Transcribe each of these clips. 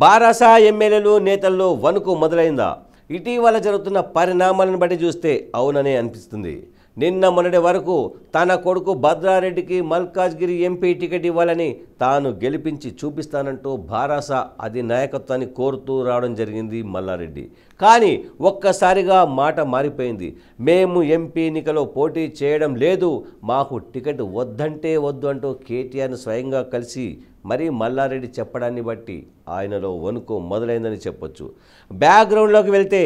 బారాసా ఎమ్మెల్యేలు నేతల్లో వణుకు మొదలైందా? ఇటీవల జరుగుతున్న పరిణామాలను బట్టి చూస్తే అవుననే అనిపిస్తుంది. నిన్న మొన్నటి వరకు తన కొడుకు భద్రారెడ్డికి మల్కాజ్గిరి ఎంపీ టికెట్ ఇవ్వాలని తాను గెలిపించి చూపిస్తానంటూ బారాసా అధినాయకత్వాన్ని కోరుతూ రావడం జరిగింది మల్లారెడ్డి. కానీ ఒక్కసారిగా మాట మారిపోయింది. మేము ఎంపీ ఎన్నికలో పోటీ చేయడం లేదు, మాకు టికెట్ వద్దంటే వద్దు అంటూ కేటీఆర్ను స్వయంగా కలిసి మరి మల్లారెడ్డి చెప్పడాన్ని బట్టి ఆయనలో వణుకు మొదలైందని చెప్పొచ్చు. బ్యాక్గ్రౌండ్లోకి వెళ్తే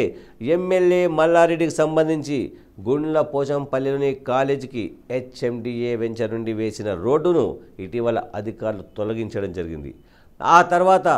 ఎమ్మెల్యే మల్లారెడ్డికి సంబంధించి గుండ్ల పోచంపల్లిలోని కాలేజీకి హెచ్ఎండిఏ వెంచర్ నుండి వేసిన రోడ్డును ఇటీవల అధికారులు తొలగించడం జరిగింది. ఆ తర్వాత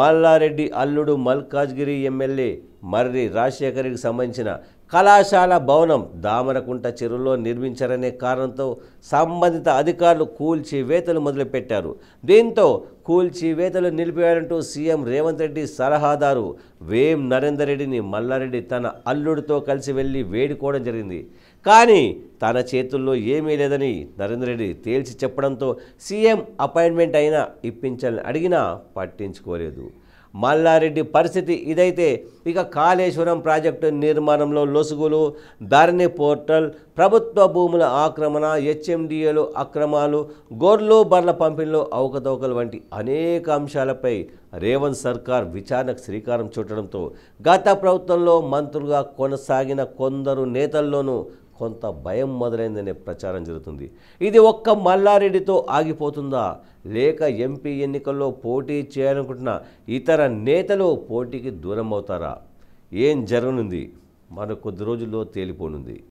మల్లారెడ్డి అల్లుడు మల్కాజ్గిరి ఎమ్మెల్యే మర్రి రాజశేఖర్ రెడ్డికి సంబంధించిన కళాశాల భవనం దామరకుంట చెరువులో నిర్మించారనే కారణంతో సంబంధిత అధికారులు కూల్చివేతలు మొదలుపెట్టారు. దీంతో కూల్చివేతలు నిలిపివేయాలంటూ సీఎం రేవంత్ రెడ్డి సలహాదారు వేం నరేందర్ రెడ్డిని మల్లారెడ్డి తన అల్లుడితో కలిసి వెళ్ళి వేడుకోవడం జరిగింది. కానీ తన చేతుల్లో ఏమీ లేదని నరేందర్ రెడ్డి తేల్చి చెప్పడంతో సీఎం అపాయింట్మెంట్ అయినా ఇప్పించాలని అడిగినా పట్టించుకోలేదు. మల్లారెడ్డి పరిస్థితి ఇదైతే ఇక కాళేశ్వరం ప్రాజెక్టు నిర్మాణంలో లొసుగులు, ధరణి పోర్టల్, ప్రభుత్వ భూముల ఆక్రమణ, హెచ్ఎండిఏలు అక్రమాలు, గొర్రెలు బర్ల పంపిణీలో అవకతవకలు వంటి అనేక అంశాలపై రేవంత్ సర్కార్ విచారణకు శ్రీకారం చుట్టడంతో గత ప్రభుత్వంలో మంత్రులుగా కొనసాగిన కొందరు నేతల్లోనూ కొంత భయం మొదలైందనే ప్రచారం జరుగుతుంది. ఇది ఒక్క మల్లారెడ్డితో ఆగిపోతుందా, లేక ఎంపీ ఎన్నికల్లో పోటీ చేయాలనుకుంటున్న ఇతర నేతలు పోటీకి దూరం అవుతారా? ఏం జరగనుంది? మన కొద్ది రోజుల్లో తేలిపోనుంది.